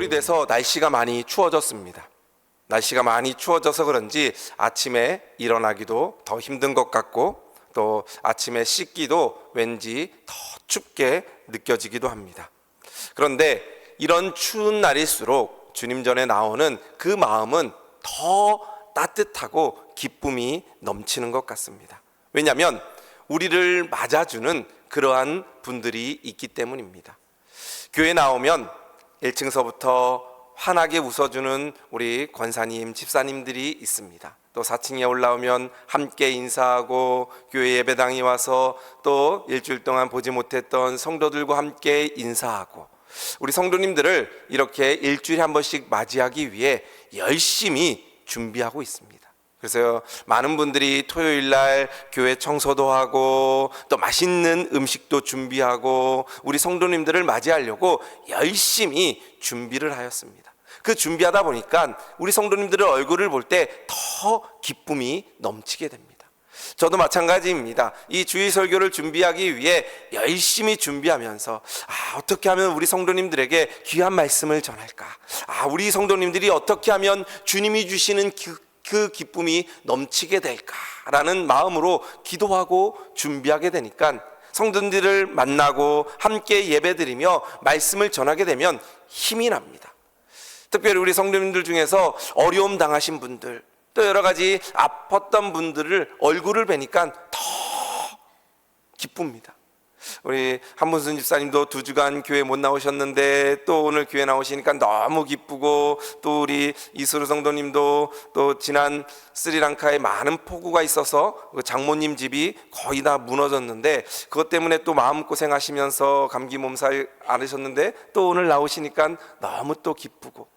겨울이 돼서 날씨가 많이 추워졌습니다. 날씨가 많이 추워져서 그런지 아침에 일어나기도 더 힘든 것 같고, 또 아침에 씻기도 왠지 더 춥게 느껴지기도 합니다. 그런데 이런 추운 날일수록 주님 전에 나오는 그 마음은 더 따뜻하고 기쁨이 넘치는 것 같습니다. 왜냐하면 우리를 맞아주는 그러한 분들이 있기 때문입니다. 교회 나오면 1층서부터 환하게 웃어주는 우리 권사님, 집사님들이 있습니다. 또 4층에 올라오면 함께 인사하고, 교회 예배당에 와서 또 일주일 동안 보지 못했던 성도들과 함께 인사하고, 우리 성도님들을 이렇게 일주일에 한 번씩 맞이하기 위해 열심히 준비하고 있습니다. 그래서 많은 분들이 토요일 날 교회 청소도 하고 또 맛있는 음식도 준비하고 우리 성도님들을 맞이하려고 열심히 준비를 하였습니다. 그 준비하다 보니까 우리 성도님들의 얼굴을 볼 때 더 기쁨이 넘치게 됩니다. 저도 마찬가지입니다. 이 주일 설교를 준비하기 위해 열심히 준비하면서 어떻게 하면 우리 성도님들에게 귀한 말씀을 전할까? 우리 성도님들이 어떻게 하면 주님이 주시는 그 기쁨이 넘치게 될까라는 마음으로 기도하고 준비하게 되니까 성도들을 만나고 함께 예배드리며 말씀을 전하게 되면 힘이 납니다. 특별히 우리 성도님들 중에서 어려움 당하신 분들, 또 여러 가지 아팠던 분들을 얼굴을 뵈니까 더 기쁩니다. 우리 한문순 집사님도 2주간 교회 못 나오셨는데 또 오늘 교회 나오시니까 너무 기쁘고, 또 우리 이수루 성도님도 또 지난 스리랑카에 많은 폭우가 있어서 장모님 집이 거의 다 무너졌는데 그것 때문에 또 마음고생 하시면서 감기 몸살 앓으셨는데 또 오늘 나오시니까 너무 또 기쁘고,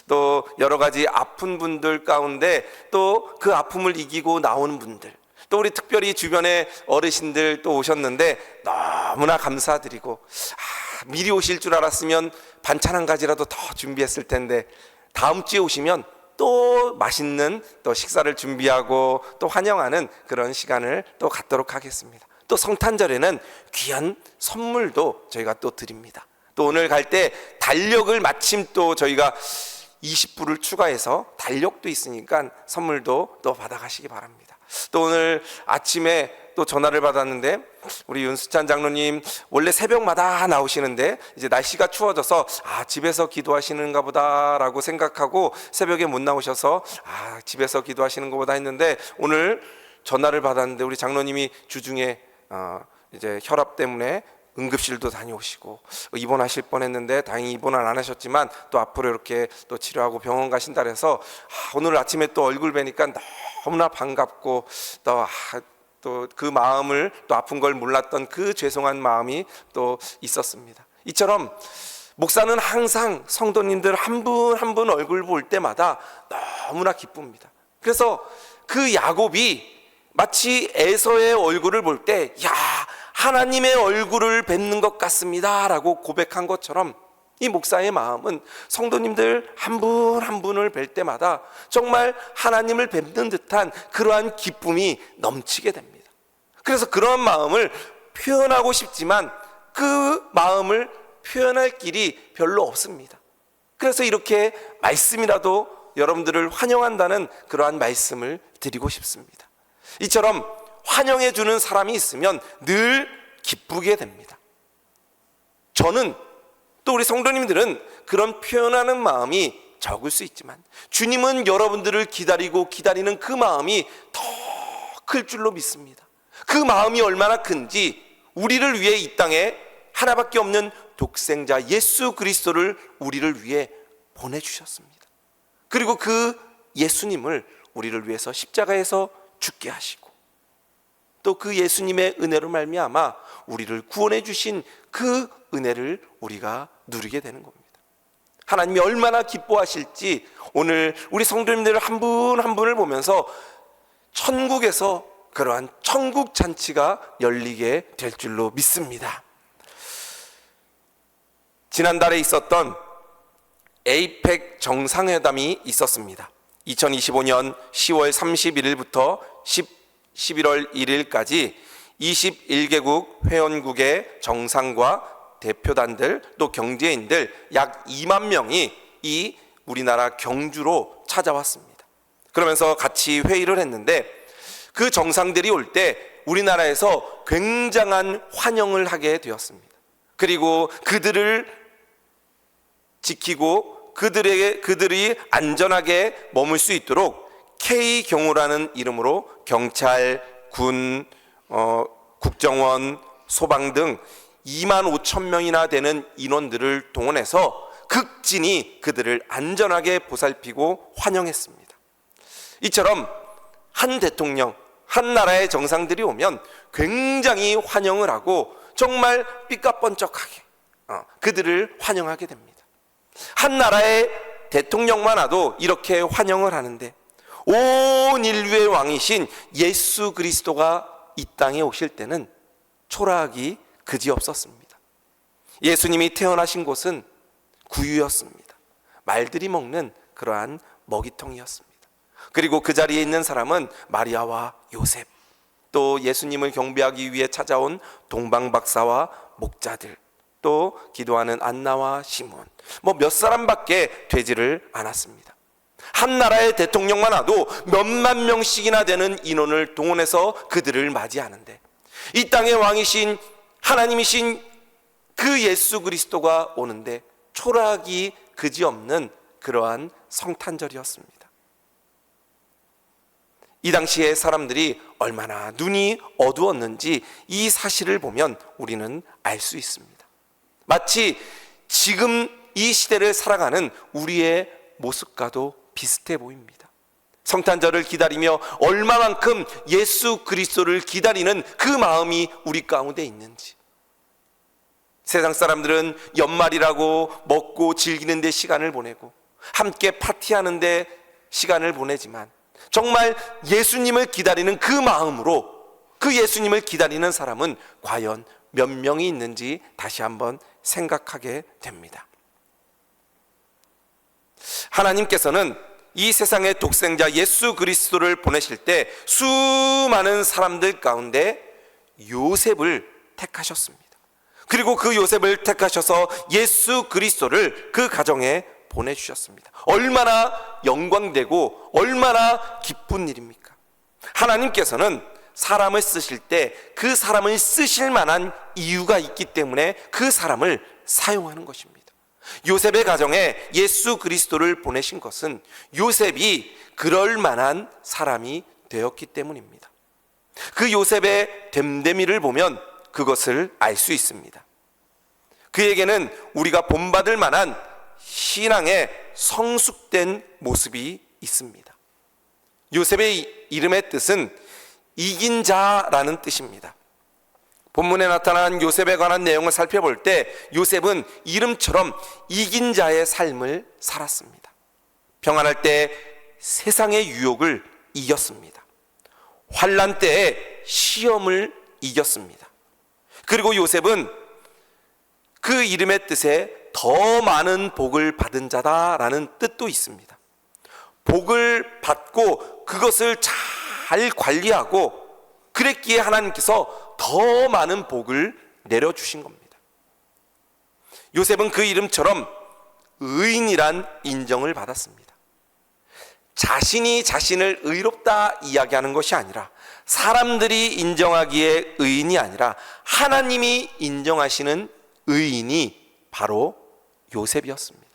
또 여러 가지 아픈 분들 가운데 또 그 아픔을 이기고 나오는 분들, 또 우리 특별히 주변에 어르신들 또 오셨는데 너무나 감사드리고, 미리 오실 줄 알았으면 반찬 한 가지라도 더 준비했을 텐데 다음 주에 오시면 또 맛있는 또 식사를 준비하고 또 환영하는 그런 시간을 또 갖도록 하겠습니다. 또 성탄절에는 귀한 선물도 저희가 또 드립니다. 또 오늘 갈 때 달력을 마침 또 저희가 20불을 추가해서 달력도 있으니까 선물도 또 받아가시기 바랍니다. 또 오늘 아침에 또 전화를 받았는데 우리 윤수찬 장로님 원래 새벽마다 나오시는데 이제 날씨가 추워져서 집에서 기도하시는가 보다라고 생각하고 새벽에 못 나오셔서 집에서 기도하시는가 보다 했는데, 오늘 전화를 받았는데 우리 장로님이 주중에 이제 혈압 때문에 응급실도 다녀오시고 입원하실 뻔했는데 다행히 입원은 안 하셨지만 또 앞으로 이렇게 또 치료하고 병원 가신다 그래서 오늘 아침에 또 얼굴 뵈니까 너무나 반갑고, 또 그 마음을, 또 아픈 걸 몰랐던 그 죄송한 마음이 또 있었습니다. 이처럼 목사는 항상 성도님들 한 분 한 분 얼굴 볼 때마다 너무나 기쁩니다. 그래서 그 야곱이 마치 에서의 얼굴을 볼 때 하나님의 얼굴을 뵙는 것 같습니다 라고 고백한 것처럼, 이 목사의 마음은 성도님들 한 분 한 분을 뵐 때마다 정말 하나님을 뵙는 듯한 그러한 기쁨이 넘치게 됩니다. 그래서 그러한 마음을 표현하고 싶지만 그 마음을 표현할 길이 별로 없습니다. 그래서 이렇게 말씀이라도 여러분들을 환영한다는 그러한 말씀을 드리고 싶습니다. 이처럼 환영해 주는 사람이 있으면 늘 기쁘게 됩니다. 저는, 또 우리 성도님들은 그런 표현하는 마음이 적을 수 있지만 주님은 여러분들을 기다리고 기다리는 그 마음이 더 클 줄로 믿습니다. 그 마음이 얼마나 큰지 우리를 위해 이 땅에 하나밖에 없는 독생자 예수 그리스도를 우리를 위해 보내주셨습니다. 그리고 그 예수님을 우리를 위해서 십자가에서 죽게 하시고, 또 그 예수님의 은혜로 말미암아 우리를 구원해 주신 그 은혜를 우리가 누리게 되는 겁니다. 하나님이 얼마나 기뻐하실지 오늘 우리 성도님들 한 분 한 분을 보면서 천국에서 그러한 천국 잔치가 열리게 될 줄로 믿습니다. 지난달에 있었던 에이펙 정상회담이 있었습니다. 2025년 10월 31일부터 11월 1일까지 21개국 회원국의 정상과 대표단들, 또 경제인들 약 2만 명이 이 우리나라 경주로 찾아왔습니다. 그러면서 같이 회의를 했는데 그 정상들이 올 때 우리나라에서 굉장한 환영을 하게 되었습니다. 그리고 그들을 지키고 그들이 안전하게 머물 수 있도록 K경호라는 이름으로 경찰, 군, 국정원, 소방 등 2만 5천 명이나 되는 인원들을 동원해서 극진히 그들을 안전하게 보살피고 환영했습니다. 이처럼 한 대통령, 한 나라의 정상들이 오면 굉장히 환영을 하고 정말 삐까뻔쩍하게 그들을 환영하게 됩니다. 한 나라의 대통령만 와도 이렇게 환영을 하는데 온 인류의 왕이신 예수 그리스도가 이 땅에 오실 때는 초라하기 그지없었습니다. 예수님이 태어나신 곳은 구유였습니다. 말들이 먹는 그러한 먹이통이었습니다. 그리고 그 자리에 있는 사람은 마리아와 요셉, 또 예수님을 경배하기 위해 찾아온 동방박사와 목자들, 또 기도하는 안나와 시몬, 몇 사람밖에 되지를 않았습니다. 한 나라의 대통령만 와도 몇만 명씩이나 되는 인원을 동원해서 그들을 맞이하는데 이 땅의 왕이신 하나님이신 그 예수 그리스도가 오는데 초라하기 그지없는 그러한 성탄절이었습니다. 이 당시에 사람들이 얼마나 눈이 어두웠는지 이 사실을 보면 우리는 알 수 있습니다. 마치 지금 이 시대를 살아가는 우리의 모습과도 비슷해 보입니다. 성탄절을 기다리며 얼마만큼 예수 그리스도를 기다리는 그 마음이 우리 가운데 있는지. 세상 사람들은 연말이라고 먹고 즐기는 데 시간을 보내고 함께 파티하는 데 시간을 보내지만 정말 예수님을 기다리는 그 마음으로 그 예수님을 기다리는 사람은 과연 몇 명이 있는지 다시 한번 생각하게 됩니다. 하나님께서는 이 세상의 독생자 예수 그리스도를 보내실 때 수많은 사람들 가운데 요셉을 택하셨습니다. 그리고 그 요셉을 택하셔서 예수 그리스도를 그 가정에 보내주셨습니다. 얼마나 영광되고 얼마나 기쁜 일입니까? 하나님께서는 사람을 쓰실 때 그 사람을 쓰실 만한 이유가 있기 때문에 그 사람을 사용하는 것입니다. 요셉의 가정에 예수 그리스도를 보내신 것은 요셉이 그럴 만한 사람이 되었기 때문입니다. 그 요셉의 됨됨이를 보면 그것을 알 수 있습니다. 그에게는 우리가 본받을 만한 신앙의 성숙된 모습이 있습니다. 요셉의 이름의 뜻은 이긴 자라는 뜻입니다. 본문에 나타난 요셉에 관한 내용을 살펴볼 때 요셉은 이름처럼 이긴 자의 삶을 살았습니다. 평안할 때 세상의 유혹을 이겼습니다. 환난 때에 시험을 이겼습니다. 그리고 요셉은 그 이름의 뜻에 더 많은 복을 받은 자다라는 뜻도 있습니다. 복을 받고 그것을 잘 관리하고 그랬기에 하나님께서 더 많은 복을 내려주신 겁니다. 요셉은 그 이름처럼 의인이란 인정을 받았습니다. 자신이 자신을 의롭다 이야기하는 것이 아니라 사람들이 인정하기에 의인이 아니라 하나님이 인정하시는 의인이 바로 요셉이었습니다.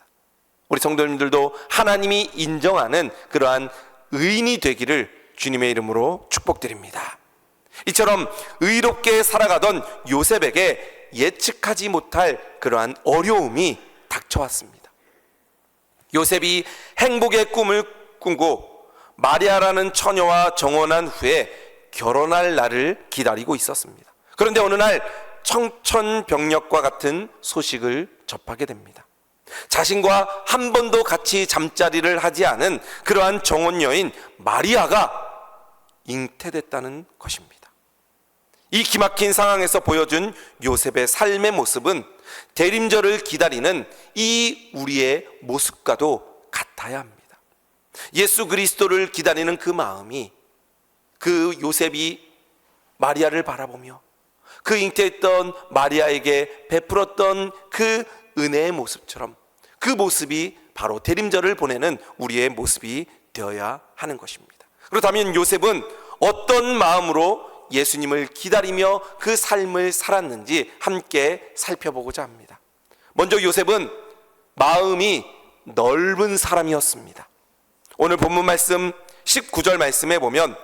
우리 성도님들도 하나님이 인정하는 그러한 의인이 되기를 주님의 이름으로 축복드립니다. 이처럼 의롭게 살아가던 요셉에게 예측하지 못할 그러한 어려움이 닥쳐왔습니다. 요셉이 행복의 꿈을 꾸고 마리아라는 처녀와 정혼한 후에 결혼할 날을 기다리고 있었습니다. 그런데 어느 날 청천벽력과 같은 소식을 접하게 됩니다. 자신과 한 번도 같이 잠자리를 하지 않은 그러한 정혼 여인 마리아가 잉태됐다는 것입니다. 이 기막힌 상황에서 보여준 요셉의 삶의 모습은 대림절을 기다리는 이 우리의 모습과도 같아야 합니다. 예수 그리스도를 기다리는 그 마음이 그 요셉이 마리아를 바라보며 그 잉태했던 마리아에게 베풀었던 그 은혜의 모습처럼 그 모습이 바로 대림절을 보내는 우리의 모습이 되어야 하는 것입니다. 그렇다면 요셉은 어떤 마음으로 예수님을 기다리며 그 삶을 살았는지 함께 살펴보고자 합니다. 먼저 요셉은 마음이 넓은 사람이었습니다. 오늘 본문 말씀 19절 말씀에 보면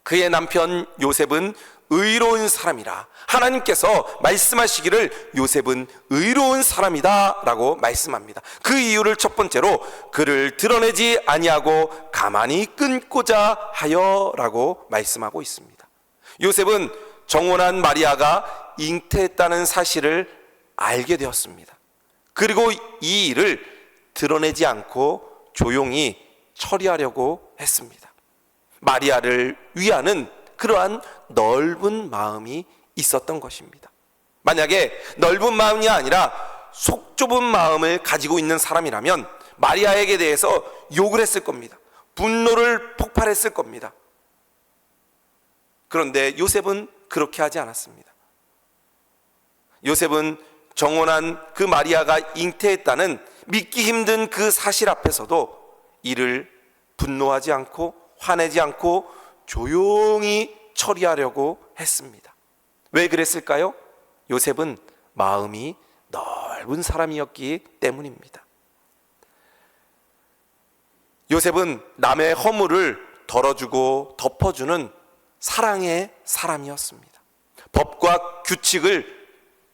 그의 남편 요셉은 의로운 사람이라, 하나님께서 말씀하시기를 요셉은 의로운 사람이다 라고 말씀합니다. 그 이유를 첫 번째로 그를 드러내지 아니하고 가만히 끊고자 하여 라고 말씀하고 있습니다. 요셉은 정혼한 마리아가 잉태했다는 사실을 알게 되었습니다. 그리고 이 일을 드러내지 않고 조용히 처리하려고 했습니다. 마리아를 위하는 그러한 넓은 마음이 있었던 것입니다. 만약에 넓은 마음이 아니라 속 좁은 마음을 가지고 있는 사람이라면 마리아에게 대해서 욕을 했을 겁니다. 분노를 폭발했을 겁니다. 그런데 요셉은 그렇게 하지 않았습니다. 요셉은 정혼한 그 마리아가 잉태했다는 믿기 힘든 그 사실 앞에서도 이를 분노하지 않고 화내지 않고 조용히 처리하려고 했습니다. 왜 그랬을까요? 요셉은 마음이 넓은 사람이었기 때문입니다. 요셉은 남의 허물을 덜어주고 덮어주는 사랑의 사람이었습니다. 법과 규칙을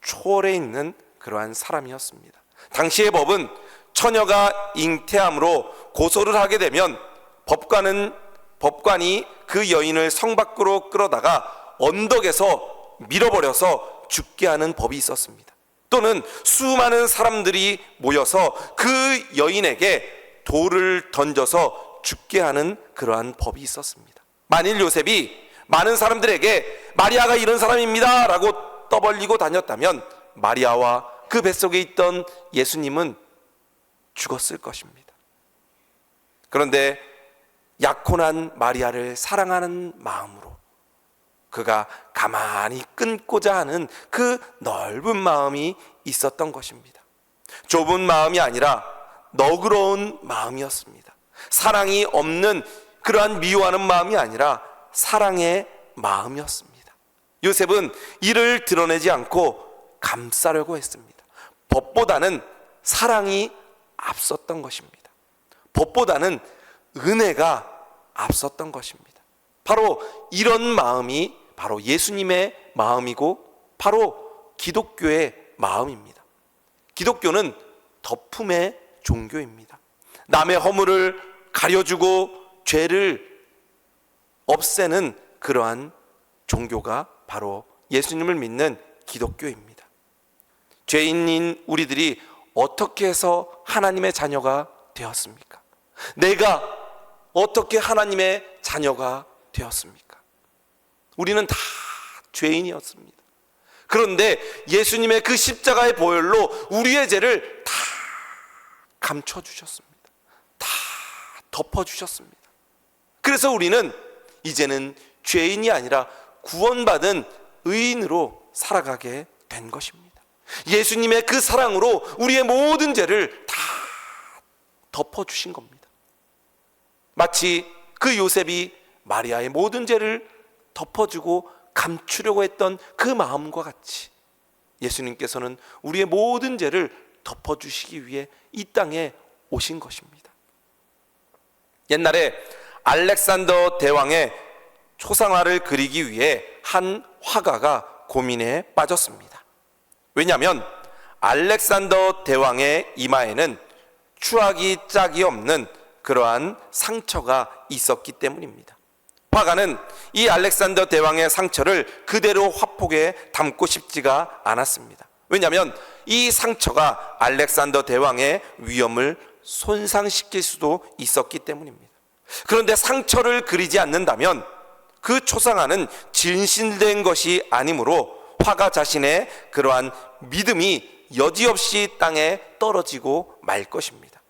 초월해 있는 그러한 사람이었습니다. 당시의 법은 처녀가 잉태함으로 고소를 하게 되면 법관이 그 여인을 성 밖으로 끌어다가 언덕에서 밀어버려서 죽게 하는 법이 있었습니다. 또는 수많은 사람들이 모여서 그 여인에게 돌을 던져서 죽게 하는 그러한 법이 있었습니다. 만일 요셉이 많은 사람들에게 마리아가 이런 사람입니다 라고 떠벌리고 다녔다면 마리아와 그 뱃속에 있던 예수님은 죽었을 것입니다. 그런데 약혼한 마리아를 사랑하는 마음으로 그가 가만히 끊고자 하는 그 넓은 마음이 있었던 것입니다. 좁은 마음이 아니라 너그러운 마음이었습니다. 사랑이 없는 그러한 미워하는 마음이 아니라 사랑의 마음이었습니다. 요셉은 이를 드러내지 않고 감싸려고 했습니다. 법보다는 사랑이 앞섰던 것입니다. 법보다는 은혜가 앞섰던 것입니다. 바로 이런 마음이 바로 예수님의 마음이고 바로 기독교의 마음입니다. 기독교는 덮음의 종교입니다. 남의 허물을 가려주고 죄를 없애는 그러한 종교가 바로 예수님을 믿는 기독교입니다. 죄인인 우리들이 어떻게 해서 하나님의 자녀가 되었습니까? 내가 어떻게 하나님의 자녀가 되었습니까? 우리는 다 죄인이었습니다. 그런데 예수님의 그 십자가의 보혈로 우리의 죄를 다 감춰주셨습니다. 다 덮어주셨습니다. 그래서 우리는 이제는 죄인이 아니라 구원받은 의인으로 살아가게 된 것입니다. 예수님의 그 사랑으로 우리의 모든 죄를 다 덮어주신 겁니다. 마치 그 요셉이 마리아의 모든 죄를 덮어주고 감추려고 했던 그 마음과 같이 예수님께서는 우리의 모든 죄를 덮어주시기 위해 이 땅에 오신 것입니다. 옛날에 알렉산더 대왕의 초상화를 그리기 위해 한 화가가 고민에 빠졌습니다. 왜냐하면 알렉산더 대왕의 이마에는 추하기 짝이 없는 그러한 상처가 있었기 때문입니다. 화가는 이 알렉산더 대왕의 상처를 그대로 화폭에 담고 싶지가 않았습니다. 왜냐하면 이 상처가 알렉산더 대왕의 위엄을 손상시킬 수도 있었기 때문입니다. 그런데 상처를 그리지 않는다면 그 초상화는 진실된 것이 아니므로 화가 자신의 그러한 믿음이 여지없이 땅에 떨어지고 말 것입니다.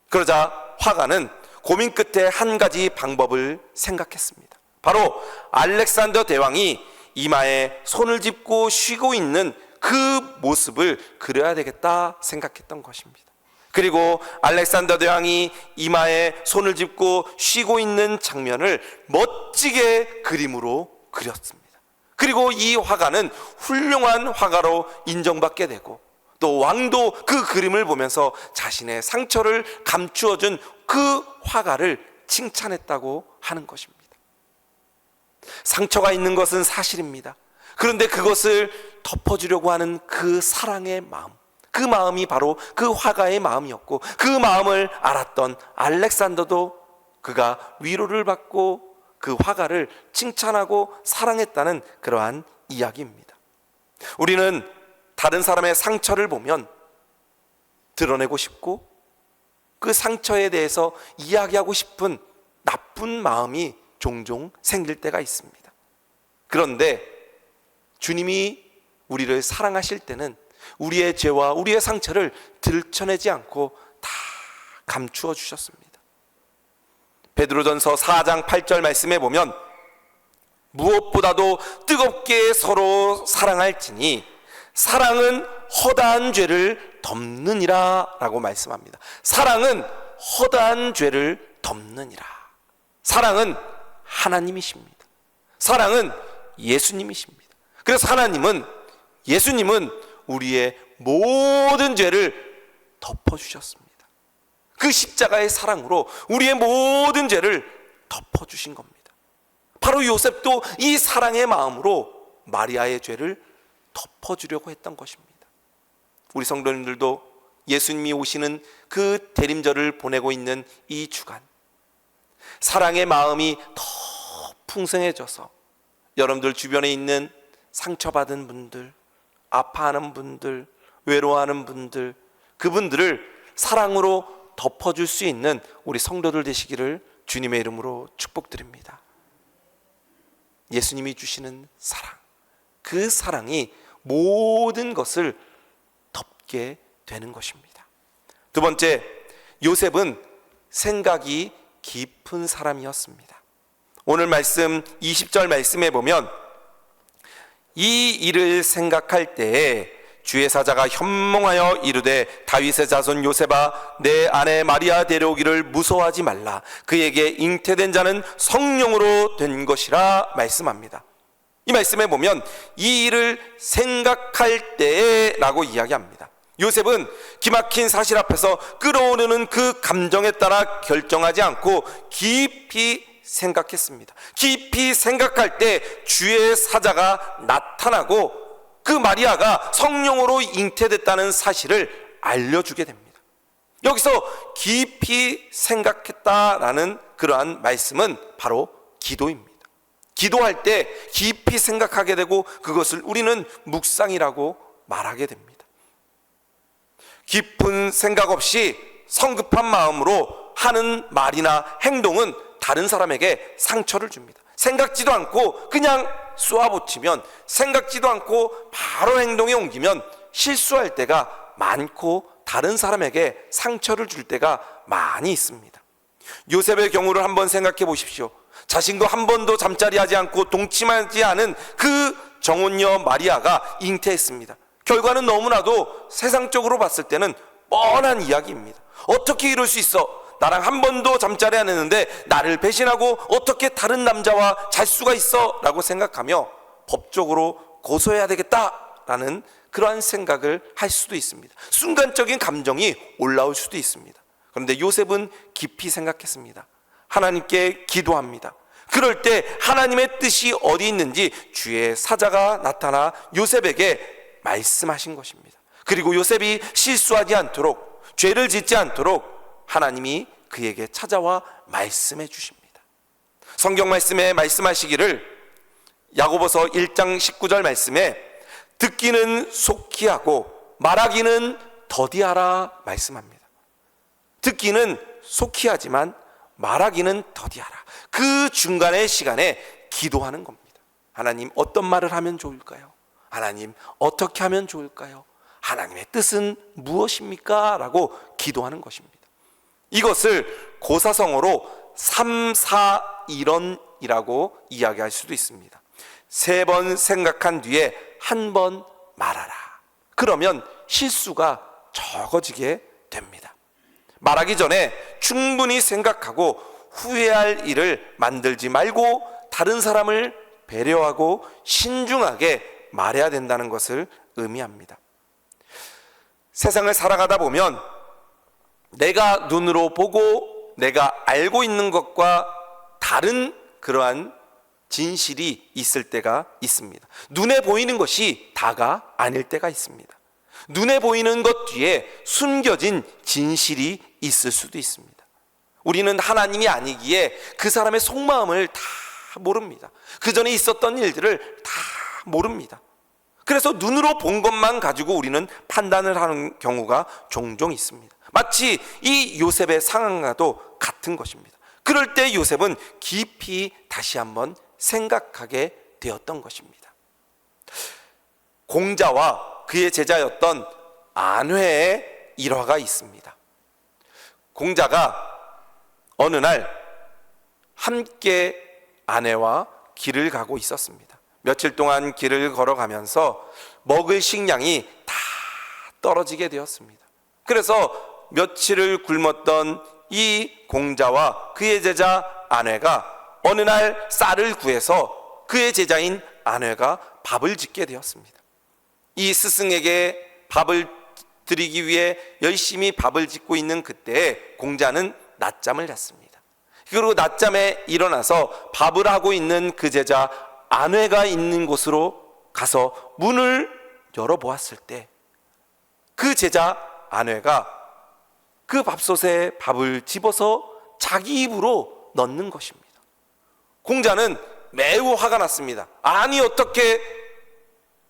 그러자 화가는 고민 끝에 한 가지 방법을 생각했습니다. 바로 알렉산더 대왕이 이마에 손을 짚고 쉬고 있는 그 모습을 그려야 되겠다 생각했던 것입니다. 그리고 알렉산더 대왕이 이마에 손을 짚고 쉬고 있는 장면을 멋지게 그림으로 그렸습니다. 그리고 이 화가는 훌륭한 화가로 인정받게 되고, 또 왕도 그 그림을 보면서 자신의 상처를 감추어준 그 화가를 칭찬했다고 하는 것입니다. 상처가 있는 것은 사실입니다. 그런데 그것을 덮어주려고 하는 그 사랑의 마음, 그 마음이 바로 그 화가의 마음이었고, 그 마음을 알았던 알렉산더도 그가 위로를 받고 그 화가를 칭찬하고 사랑했다는 그러한 이야기입니다. 우리는 다른 사람의 상처를 보면 드러내고 싶고 그 상처에 대해서 이야기하고 싶은 나쁜 마음이 종종 생길 때가 있습니다. 그런데 주님이 우리를 사랑하실 때는 우리의 죄와 우리의 상처를 들춰내지 않고 다 감추어 주셨습니다. 베드로전서 4장 8절 말씀에 보면 무엇보다도 뜨겁게 서로 사랑할지니 사랑은 허다한 죄를 덮느니라 라고 말씀합니다. 사랑은 허다한 죄를 덮느니라. 사랑은 하나님이십니다. 사랑은 예수님이십니다. 그래서 하나님은, 예수님은 우리의 모든 죄를 덮어주셨습니다. 그 십자가의 사랑으로 우리의 모든 죄를 덮어주신 겁니다. 바로 요셉도 이 사랑의 마음으로 마리아의 죄를 덮어주려고 했던 것입니다. 우리 성도님들도 예수님이 오시는 그 대림절을 보내고 있는 이 주간, 사랑의 마음이 더 풍성해져서 여러분들 주변에 있는 상처받은 분들, 아파하는 분들, 외로워하는 분들, 그분들을 사랑으로 덮어줄 수 있는 우리 성도들 되시기를 주님의 이름으로 축복드립니다. 예수님이 주시는 사랑, 그 사랑이 모든 것을 덮게 되는 것입니다. 두 번째, 요셉은 생각이 깊은 사람이었습니다. 오늘 말씀 20절 말씀에 보면 이 일을 생각할 때에 주의 사자가 현몽하여 이르되 다윗의 자손 요셉아 내 아내 마리아 데려오기를 무서워하지 말라. 그에게 잉태된 자는 성령으로 된 것이라 말씀합니다. 이 말씀에 보면 이 일을 생각할 때에 라고 이야기합니다. 요셉은 기막힌 사실 앞에서 끓어오르는 그 감정에 따라 결정하지 않고 깊이 생각했습니다. 깊이 생각할 때 주의 사자가 나타나고 그 마리아가 성령으로 잉태됐다는 사실을 알려주게 됩니다. 여기서 깊이 생각했다라는 그러한 말씀은 바로 기도입니다. 기도할 때 깊이 생각하게 되고 그것을 우리는 묵상이라고 말하게 됩니다. 깊은 생각 없이 성급한 마음으로 하는 말이나 행동은 다른 사람에게 상처를 줍니다. 생각지도 않고 그냥 쏘아붙이면, 생각지도 않고 바로 행동에 옮기면 실수할 때가 많고 다른 사람에게 상처를 줄 때가 많이 있습니다. 요셉의 경우를 한번 생각해 보십시오. 자신과 한 번도 잠자리하지 않고 동침하지 않은 그 정혼녀 마리아가 잉태했습니다. 결과는 너무나도 세상적으로 봤을 때는 뻔한 이야기입니다. 어떻게 이럴 수 있어? 나랑 한 번도 잠자리 안 했는데 나를 배신하고 어떻게 다른 남자와 잘 수가 있어? 라고 생각하며 법적으로 고소해야 되겠다라는 그러한 생각을 할 수도 있습니다. 순간적인 감정이 올라올 수도 있습니다. 그런데 요셉은 깊이 생각했습니다. 하나님께 기도합니다. 그럴 때 하나님의 뜻이 어디 있는지 주의 사자가 나타나 요셉에게 말씀하신 것입니다. 그리고 요셉이 실수하지 않도록, 죄를 짓지 않도록 하나님이 그에게 찾아와 말씀해 주십니다. 성경 말씀에 말씀하시기를 야고보서 1장 19절 말씀에 듣기는 속히 하고 말하기는 더디하라 말씀합니다. 듣기는 속히 하지만 말하기는 더디하라. 그 중간의 시간에 기도하는 겁니다. 하나님 어떤 말을 하면 좋을까요? 하나님 어떻게 하면 좋을까요? 하나님의 뜻은 무엇입니까? 라고 기도하는 것입니다. 이것을 고사성어로 3-4-1원이라고 이야기할 수도 있습니다. 3번 생각한 뒤에 한 번 말하라. 그러면 실수가 적어지게 됩니다. 말하기 전에 충분히 생각하고 후회할 일을 만들지 말고 다른 사람을 배려하고 신중하게 말해야 된다는 것을 의미합니다. 세상을 살아가다 보면 내가 눈으로 보고 내가 알고 있는 것과 다른 그러한 진실이 있을 때가 있습니다. 눈에 보이는 것이 다가 아닐 때가 있습니다. 눈에 보이는 것 뒤에 숨겨진 진실이 있을 수도 있습니다. 우리는 하나님이 아니기에 그 사람의 속마음을 다 모릅니다. 그 전에 있었던 일들을 다 모릅니다. 그래서 눈으로 본 것만 가지고 우리는 판단을 하는 경우가 종종 있습니다. 마치 이 요셉의 상황과도 같은 것입니다. 그럴 때 요셉은 깊이 다시 한번 생각하게 되었던 것입니다. 공자와 그의 제자였던 안회의 일화가 있습니다. 공자가 어느 날 함께 아내와 길을 가고 있었습니다. 며칠 동안 길을 걸어가면서 먹을 식량이 다 떨어지게 되었습니다. 그래서 며칠을 굶었던 이 공자와 그의 제자 안회가 어느 날 쌀을 구해서 그의 제자인 안회가 밥을 짓게 되었습니다. 이 스승에게 밥을 드리기 위해 열심히 밥을 짓고 있는 그때에 공자는 낮잠을 잤습니다. 그리고 낮잠에 일어나서 밥을 하고 있는 그 제자 안회가 있는 곳으로 가서 문을 열어보았을 때 그 제자 안회가 그 밥솥에 밥을 집어서 자기 입으로 넣는 것입니다. 공자는 매우 화가 났습니다. 아니 어떻게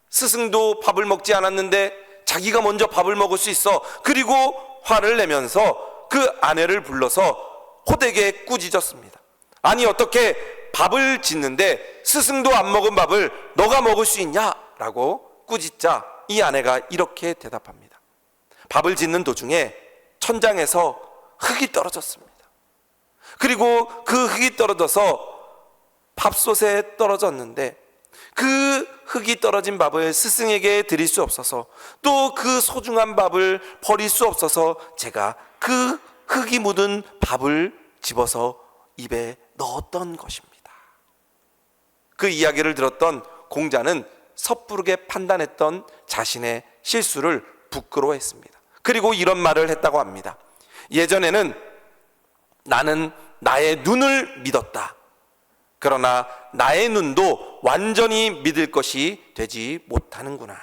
스승도 밥을 먹지 않았는데 자기가 먼저 밥을 먹을 수 있어? 그리고 화를 내면서 그 아내를 불러서 호되게 꾸짖었습니다. 아니 어떻게 밥을 짓는데 스승도 안 먹은 밥을 너가 먹을 수 있냐? 라고 꾸짖자 이 아내가 이렇게 대답합니다. 밥을 짓는 도중에 천장에서 흙이 떨어졌습니다. 그리고 그 흙이 떨어져서 밥솥에 떨어졌는데 그 흙이 떨어진 밥을 스승에게 드릴 수 없어서 또 그 소중한 밥을 버릴 수 없어서 제가 그 흙이 묻은 밥을 집어서 입에 넣었던 것입니다. 그 이야기를 들었던 공자는 섣부르게 판단했던 자신의 실수를 부끄러워했습니다. 그리고 이런 말을 했다고 합니다. 예전에는 나는 나의 눈을 믿었다. 그러나 나의 눈도 완전히 믿을 것이 되지 못하는구나.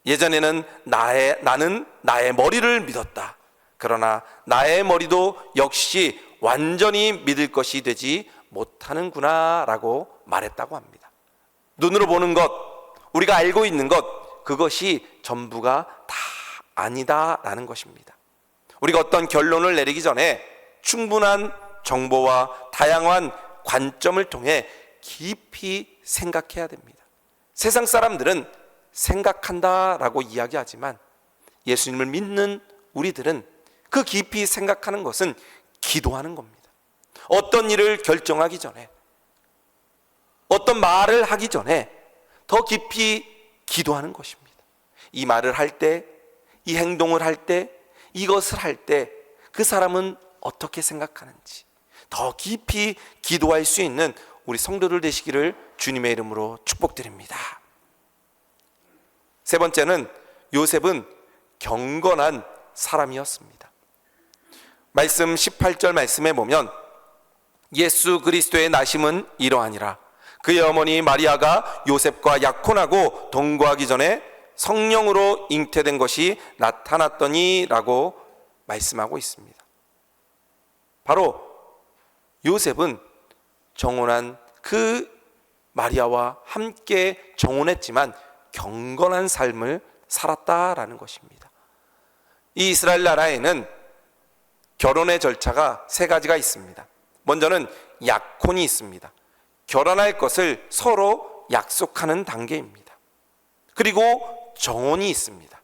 예전에는 나는 나의 머리를 믿었다. 그러나 나의 머리도 역시 완전히 믿을 것이 되지 못하는구나 라고 말했다고 합니다. 눈으로 보는 것, 우리가 알고 있는 것, 그것이 전부가 다 아니다라는 것입니다. 우리가 어떤 결론을 내리기 전에 충분한 정보와 다양한 관점을 통해 깊이 생각해야 됩니다. 세상 사람들은 생각한다라고 이야기하지만 예수님을 믿는 우리들은 그 깊이 생각하는 것은 기도하는 겁니다. 어떤 일을 결정하기 전에, 어떤 말을 하기 전에 더 깊이 기도하는 것입니다. 이 말을 할 때, 이 행동을 할 때, 이것을 할 때 그 사람은 어떻게 생각하는지 더 깊이 기도할 수 있는 우리 성도들 되시기를 주님의 이름으로 축복드립니다. 세 번째는 요셉은 경건한 사람이었습니다. 말씀 18절 말씀에 보면 예수 그리스도의 나심은 이러하니라. 그의 어머니 마리아가 요셉과 약혼하고 동거하기 전에 성령으로 잉태된 것이 나타났더니 라고 말씀하고 있습니다. 바로 요셉은 정혼한 그 마리아와 함께 정혼했지만 경건한 삶을 살았다라는 것입니다. 이 이스라엘 나라에는 결혼의 절차가 세 가지가 있습니다. 먼저는 약혼이 있습니다. 결혼할 것을 서로 약속하는 단계입니다. 그리고 정혼이 있습니다.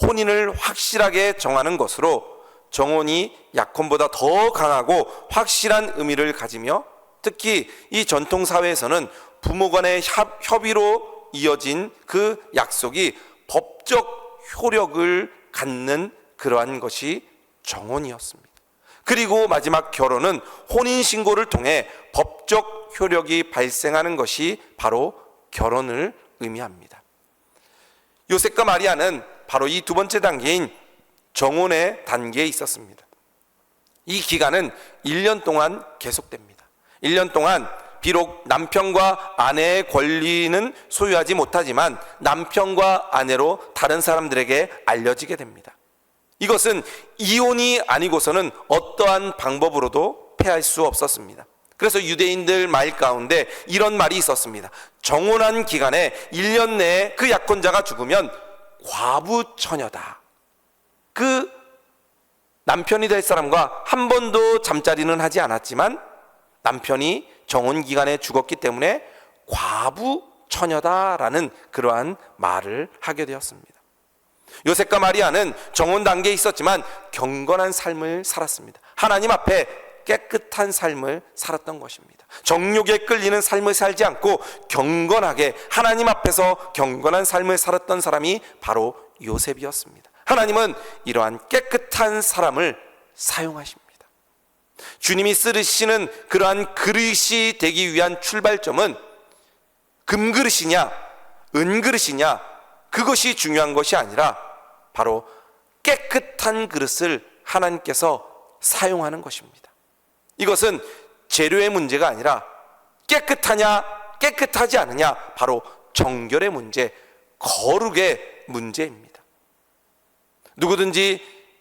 혼인을 확실하게 정하는 것으로 정혼이 약혼보다 더 강하고 확실한 의미를 가지며 특히 이 전통 사회에서는 부모 간의 협의로 이어진 그 약속이 법적 효력을 갖는 그러한 것이 정혼이었습니다. 그리고 마지막 결혼은 혼인신고를 통해 법적 효력이 발생하는 것이 바로 결혼을 의미합니다. 요셉과 마리아는 바로 이 두 번째 단계인 정혼의 단계에 있었습니다. 이 기간은 1년 동안 계속됩니다. 1년 동안 비록 남편과 아내의 권리는 소유하지 못하지만 남편과 아내로 다른 사람들에게 알려지게 됩니다. 이것은 이혼이 아니고서는 어떠한 방법으로도 폐할 수 없었습니다. 그래서 유대인들 말 가운데 이런 말이 있었습니다. 정혼한 기간에 1년 내에 그 약혼자가 죽으면 과부 처녀다. 그 남편이 될 사람과 한 번도 잠자리는 하지 않았지만 남편이 정혼 기간에 죽었기 때문에 과부 처녀다라는 그러한 말을 하게 되었습니다. 요셉과 마리아는 정혼 단계에 있었지만 경건한 삶을 살았습니다. 하나님 앞에 깨끗한 삶을 살았던 것입니다. 정욕에 끌리는 삶을 살지 않고 경건하게 하나님 앞에서 경건한 삶을 살았던 사람이 바로 요셉이었습니다. 하나님은 이러한 깨끗한 사람을 사용하십니다. 주님이 쓰시는 그러한 그릇이 되기 위한 출발점은 금그릇이냐 은그릇이냐 그것이 중요한 것이 아니라 바로 깨끗한 그릇을 하나님께서 사용하는 것입니다. 이것은 재료의 문제가 아니라 깨끗하냐 깨끗하지 않으냐 바로 정결의 문제, 거룩의 문제입니다. 누구든지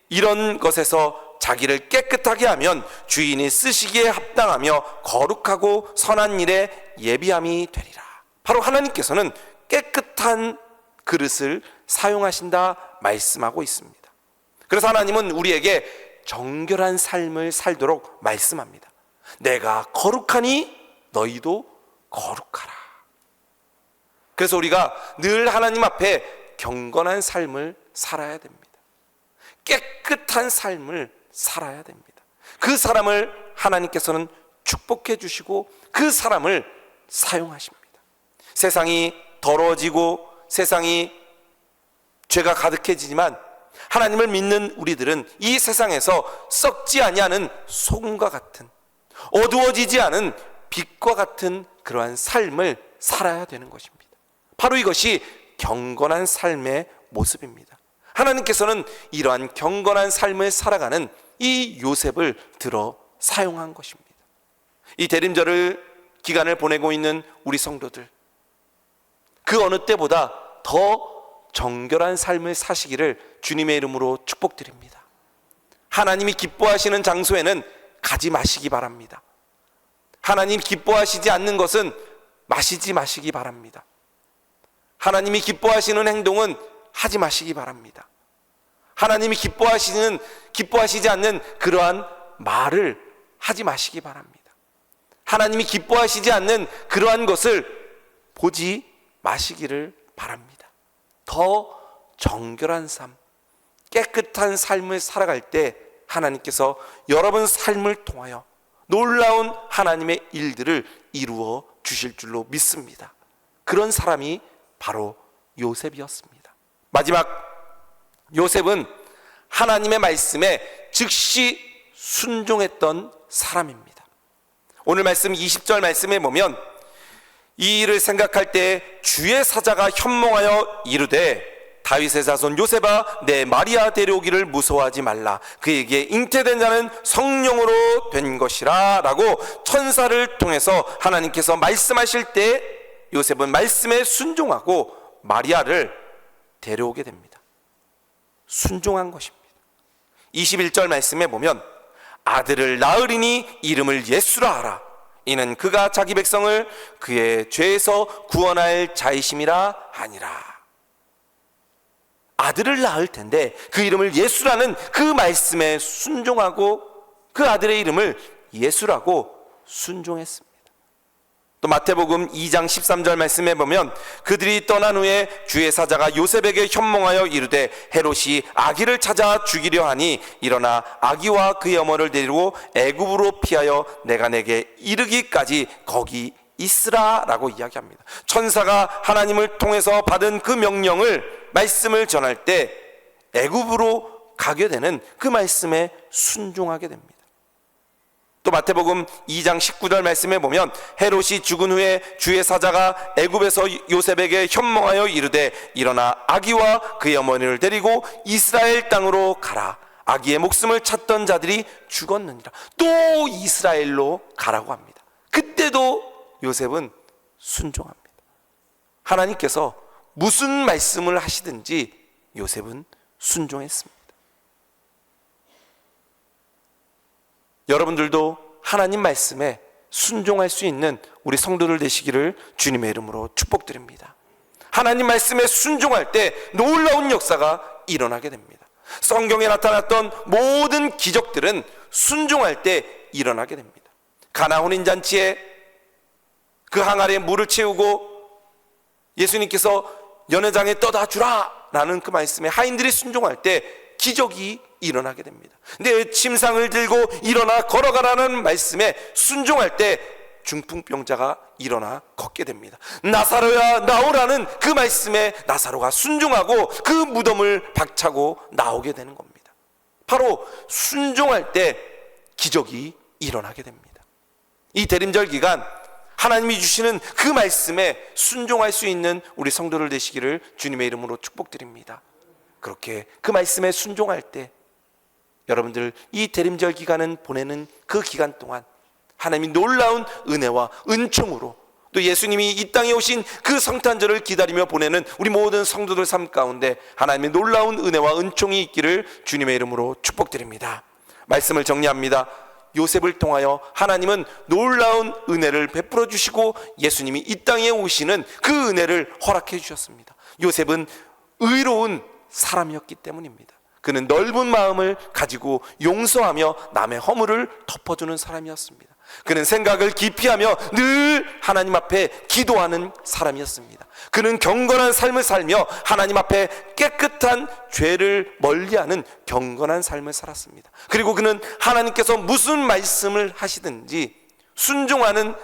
이런 것에서 자기를 깨끗하게 하면 주인이 쓰시기에 합당하며 거룩하고 선한 일에 예비함이 되리라. 바로 하나님께서는 깨끗한 그릇을 사용하신다 말씀하고 있습니다. 그래서 하나님은 우리에게 정결한 삶을 살도록 말씀합니다. 내가 거룩하니 너희도 거룩하라. 그래서 우리가 늘 하나님 앞에 경건한 삶을 살아야 됩니다. 깨끗한 삶을 살아야 됩니다. 그 사람을 하나님께서는 축복해 주시고 그 사람을 사용하십니다. 세상이 더러워지고 세상이 죄가 가득해지지만 하나님을 믿는 우리들은 이 세상에서 썩지 아니하는 소금과 같은, 어두워지지 않은 빛과 같은 그러한 삶을 살아야 되는 것입니다. 바로 이것이 경건한 삶의 모습입니다. 하나님께서는 이러한 경건한 삶을 살아가는 이 요셉을 들어 사용한 것입니다. 이 대림절을 기간을 보내고 있는 우리 성도들, 그 어느 때보다 더 정결한 삶을 사시기를 주님의 이름으로 축복드립니다. 하나님이 기뻐하시는 장소에는 가지 마시기 바랍니다. 하나님 기뻐하시지 않는 것은 마시지 마시기 바랍니다. 하나님이 기뻐하시는 행동은 하지 마시기 바랍니다. 하나님이 기뻐하시지 않는 그러한 말을 하지 마시기 바랍니다. 하나님이 기뻐하시지 않는 그러한 것을 보지 마시기를 바랍니다. 더 정결한 삶, 깨끗한 삶을 살아갈 때 하나님께서 여러분 삶을 통하여 놀라운 하나님의 일들을 이루어 주실 줄로 믿습니다. 그런 사람이 바로 요셉이었습니다. 마지막, 요셉은 하나님의 말씀에 즉시 순종했던 사람입니다. 오늘 말씀 20절 말씀에 보면 이 일을 생각할 때 주의 사자가 현몽하여 이르되 다윗의 자손 요셉아 내 마리아 데려오기를 무서워하지 말라. 그에게 잉태된 자는 성령으로 된 것이라 라고 천사를 통해서 하나님께서 말씀하실 때 요셉은 말씀에 순종하고 마리아를 데려오게 됩니다. 순종한 것입니다. 21절 말씀에 보면 아들을 낳으리니 이름을 예수라 하라. 이는 그가 자기 백성을 그의 죄에서 구원할 자이심이라 하니라. 아들을 낳을 텐데 그 이름을 예수라는 그 말씀에 순종하고 그 아들의 이름을 예수라고 순종했습니다. 또 마태복음 2장 13절 말씀에 보면 그들이 떠난 후에 주의 사자가 요셉에게 현몽하여 이르되 헤롯이 아기를 찾아 죽이려 하니 일어나 아기와 그의 어머니를 데리고 애굽으로 피하여 내가 내게 이르기까지 거기 있으라 라고 이야기합니다. 천사가 하나님을 통해서 받은 그 명령을 말씀을 전할 때 애굽으로 가게 되는 그 말씀에 순종하게 됩니다. 또 마태복음 2장 19절 말씀에 보면 헤롯이 죽은 후에 주의 사자가 애굽에서 요셉에게 현몽하여 이르되 일어나 아기와 그의 어머니를 데리고 이스라엘 땅으로 가라. 아기의 목숨을 찾던 자들이 죽었느니라. 또 이스라엘로 가라고 합니다. 그때도 요셉은 순종합니다. 하나님께서 무슨 말씀을 하시든지 요셉은 순종했습니다. 여러분들도 하나님 말씀에 순종할 수 있는 우리 성도들 되시기를 주님의 이름으로 축복드립니다. 하나님 말씀에 순종할 때 놀라운 역사가 일어나게 됩니다. 성경에 나타났던 모든 기적들은 순종할 때 일어나게 됩니다. 가나 혼인잔치에 그 항아리에 물을 채우고 예수님께서 연회장에 떠다 주라 라는 그 말씀에 하인들이 순종할 때 기적이 일어나게 됩니다. 내 침상을 들고 일어나 걸어가라는 말씀에 순종할 때 중풍병자가 일어나 걷게 됩니다. 나사로야 나오라는 그 말씀에 나사로가 순종하고 그 무덤을 박차고 나오게 되는 겁니다. 바로 순종할 때 기적이 일어나게 됩니다. 이 대림절 기간 하나님이 주시는 그 말씀에 순종할 수 있는 우리 성도들 되시기를 주님의 이름으로 축복드립니다. 그렇게 그 말씀에 순종할 때 여러분들 이 대림절 기간은 보내는 그 기간 동안 하나님이 놀라운 은혜와 은총으로 또 예수님이 이 땅에 오신 그 성탄절을 기다리며 보내는 우리 모든 성도들 삶 가운데 하나님의 놀라운 은혜와 은총이 있기를 주님의 이름으로 축복드립니다. 말씀을 정리합니다. 요셉을 통하여 하나님은 놀라운 은혜를 베풀어 주시고 예수님이 이 땅에 오시는 그 은혜를 허락해 주셨습니다. 요셉은 의로운 사람이었기 때문입니다. 그는 넓은 마음을 가지고 용서하며 남의 허물을 덮어주는 사람이었습니다. 그는 생각을 깊이하며 늘 하나님 앞에 기도하는 사람이었습니다. 그는 경건한 삶을 살며 하나님 앞에 깨끗한 죄를 멀리하는 경건한 삶을 살았습니다. 그리고 그는 하나님께서 무슨 말씀을 하시든지 순종하는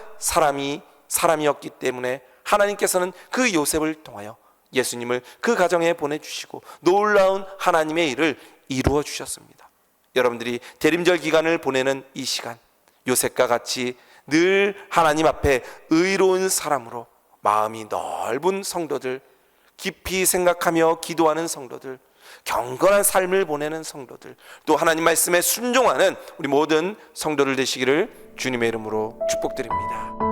사람이었기 때문에 하나님께서는 그 요셉을 통하여 예수님을 그 가정에 보내주시고 놀라운 하나님의 일을 이루어 주셨습니다. 여러분들이 대림절 기간을 보내는 이 시간 요셉과 같이 늘 하나님 앞에 의로운 사람으로 마음이 넓은 성도들, 깊이 생각하며 기도하는 성도들, 경건한 삶을 보내는 성도들, 또 하나님 말씀에 순종하는 우리 모든 성도들 되시기를 주님의 이름으로 축복드립니다.